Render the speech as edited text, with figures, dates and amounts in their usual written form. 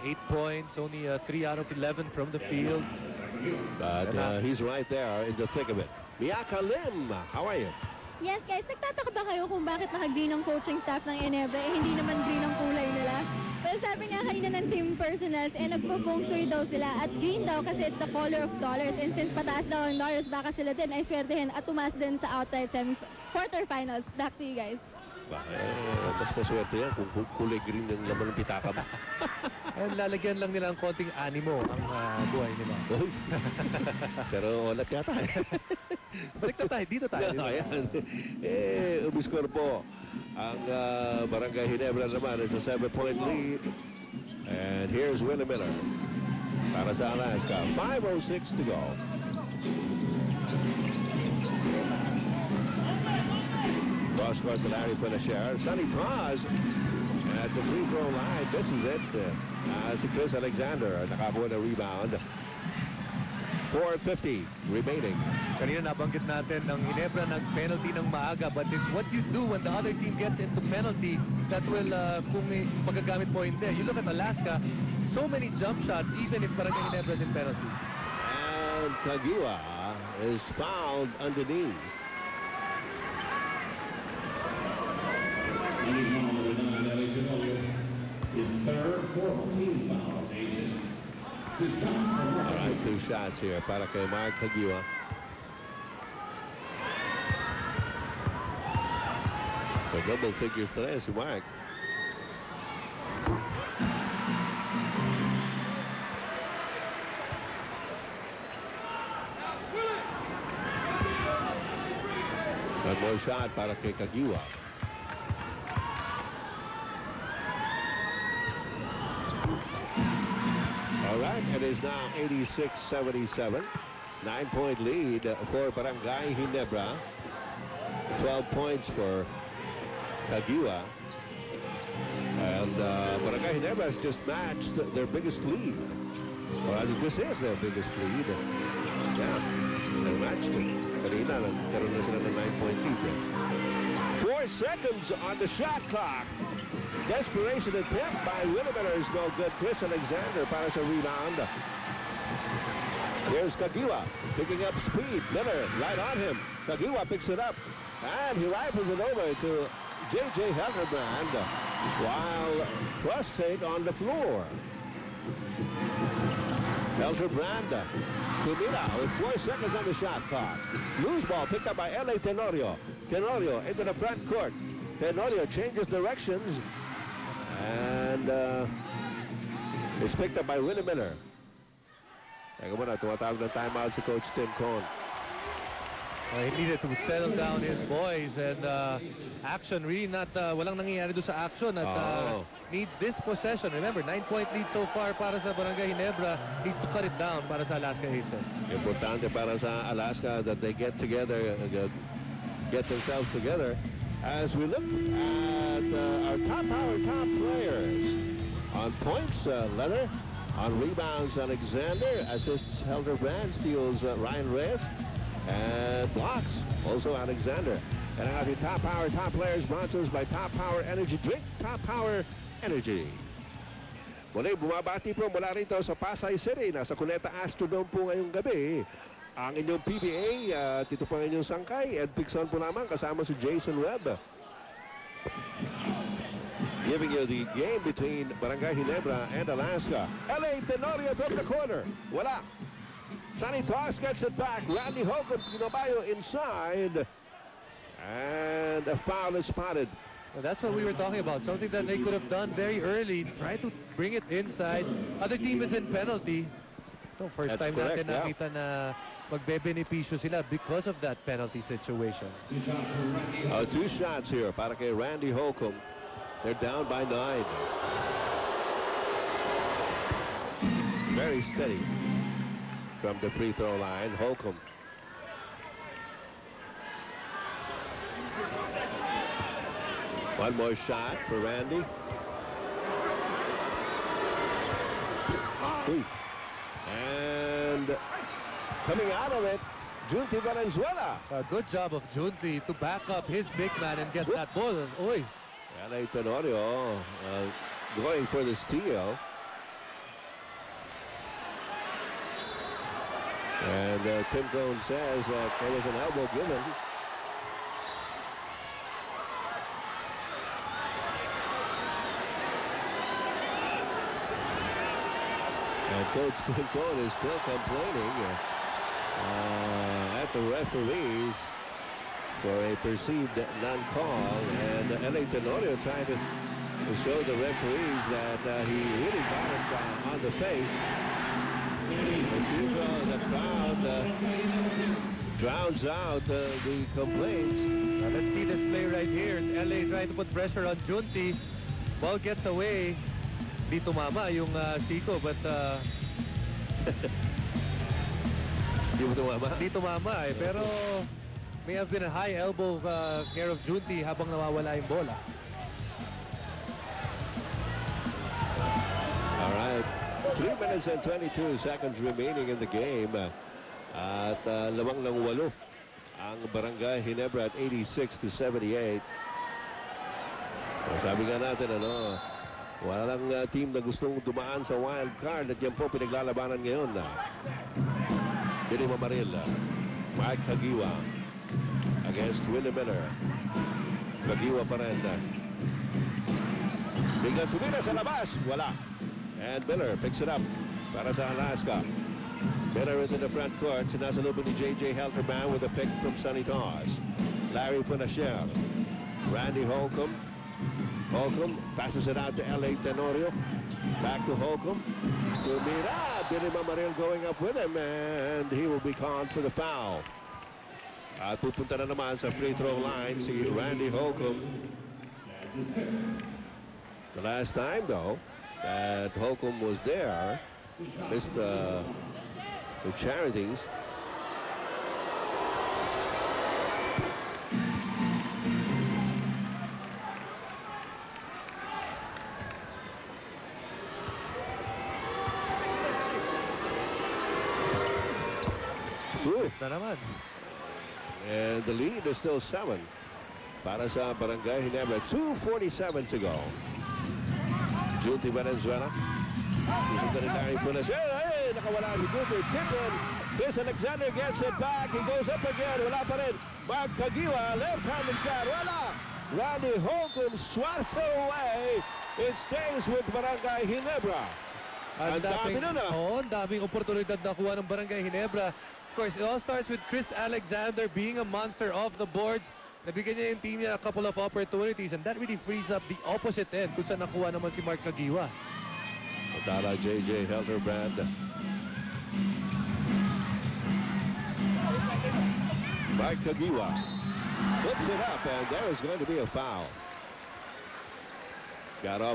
8 points, only 3 out of 11 from the field. But he's right there in the thick of it. Miyaka Lim, how are you? Yes, guys, nagtataka ba kayo kung bakit naka-green ang coaching staff ng Ginebra hindi naman green ang kulay nila? Well, sabi nga kanina ng team personals, nagpo-feng shui daw sila at green daw kasi it's the color of dollars, and since pataas daw ang dollars, baka sila din ay swertehin at tumaas din sa outright quarterfinals. Back to you guys. Mas maswerte yan kung kulay green yung laman ng pitaka mo. And lalagyan lang nila ng konting animo ang buhay nila. Pero ulat yata. Balik na tayo, dito tayo. Ayan. Umiskor po ang Barangay Ginebra naman is a 7-point lead. And here's Willie Miller para sa Alaska. 5:06 to go. Cross court to Larry Pellicer. Sonny Paz at the free throw line. This is it. Si Chris Alexander nakakuha na rebound. 4:50 remaining. Kanina nabanggit natin ng Ginebra nag-penalty ng maaga, but it's what you do when the other team gets into penalty that will, kung magagamit mo hindi. You look at Alaska, so many jump shots even if Barangay Ginebra is in penalty. And Kagiwa is fouled underneath. His third 14 foul basis. All right, 2 shots here para kay Mark Kagiwa. So double figures today si Mark. One more shot para kay Kagiwa. All right, it is now 86-77. 9-point lead for Barangay Ginebra. 12 points for Kagiwa. And Barangay Ginebra has just matched their biggest lead. Or I think this is their biggest lead. Yeah, they matched it. Kanina, nagkaroon na sila ng 9-point lead. 4 seconds on the shot clock. Desperation attempt by Willie Miller is no good. Chris Alexander para sa rebound. Here's Kagiwa picking up speed. Miller right on him. Kagiwa picks it up. And he rifles it over to J.J. Helderbrand while Crustate on the floor. Helderbrand to Mira with 4 seconds on the shot clock. Loose ball picked up by L.A. Tenorio. Tenorio into the front court. Tenorio changes directions. And it's picked up by Willie Miller. Teka muna, tumatawag ng timeout si Coach Tim Cohn. He needed to settle down his boys, and action really not, walang nangyayari doon sa action at needs this possession. Remember, 9-point lead so far para sa Barangay Ginebra, needs to cut it down para sa Alaska Aces. Importante para sa Alaska that they get together, get themselves together. As we look at our top players. On points, Leather. On rebounds, Alexander. Assists, Helderbrand. Steals, Ryan Reyes. And blocks, also Alexander. And ang ating top players brought to us by Top Power Energy Drink. Top Power Energy. Muli, bumabati po mula rito sa Pasay City. Nasa Cuneta Astrodome po ngayong gabi. Ang inyong PBA, dito po ang inyong sangkay. Ed Pixon po naman kasama si Jason Webb. Giving you the game between Barangay Ginebra and Alaska. L.A. Tenorio broke the corner. Wala. Sonny Toss gets it back. Randy Holcomb, Pinobayo inside. And a foul is spotted. Well, that's what we were talking about. Something that they could have done very early. Try to bring it inside. Other team is in penalty. So first That's time correct, natin nakita na magbe-benepisyo sila because of that penalty situation. 2 shots here para kay Randy Holcomb. They're down by 9. Very steady from the free throw line. Holcomb. One more shot for Randy. And coming out of it, Junti Valenzuela. A good job of Junti to back up his big man and get that ball. Oy. L.A. Tenorio going for the steal. And Tim Cone says that there was an elbow given. And Coach Tim Cone is still complaining at the referees for a perceived non-call. And LA Tenorio trying to show the referees that he really got him on the face. As usual, the crowd drowns out the complaints. Now, let's see this play right here. LA trying to put pressure on Junti. Ball gets away. Di tumama yung Zico, but Di mo tumama? di tumama eh. Pero may have been a high elbow care of Junti habang nawawala yung bola. All right. 3 minutes and 22 seconds remaining in the game. At lamang ng 8 ang Barangay Ginebra at 86-78. Sabi nga natin, walang team na gustong dumaan sa wild card at yan po pinaglalabanan ngayon. Billy Mamaril, Mike Hagiwa against Willie Miller. Hagiwa pa rin. Biglang tumira sa labas. Wala. And Miller picks it up para sa Alaska. Miller into the front court. Sinasalubong ni J.J. Helterman with a pick from Sonny Toss. Larry Punasher. Randy Holcomb. Holcomb passes it out to L.A. Tenorio. Back to Holcomb. Tumira. Billy Mamaril going up with him. And he will be called for the foul. At pupunta na naman sa free throw line si Randy Holcomb. The last time, though, that Holcomb was there, missed the charities. Na naman. And the lead is still 7 para sa Barangay Ginebra. 2:47 to go. Junti Valenzuela. Gusto rin Larry Punasher. Hey, nakawala si Junti. Tip in. Chris Alexander gets it back. He goes up again. Wala pa rin. Mark Kagiwa. Left-handed shot. Wala. Randy Holcomb swats it away. It stays with Barangay Ginebra. Ang dami na na. Oo, ang daming oportunidad na kuha ng Barangay Ginebra. Of course, it all starts with Chris Alexander being a monster off the boards. Nabigyan niya yung team niya a couple of opportunities and that really frees up the opposite end kung saan nakuha naman si Mark Kagiwa. Tara J.J. Helterbrand. Mark Kagiwa flips it up and there is going to be a foul. Got off.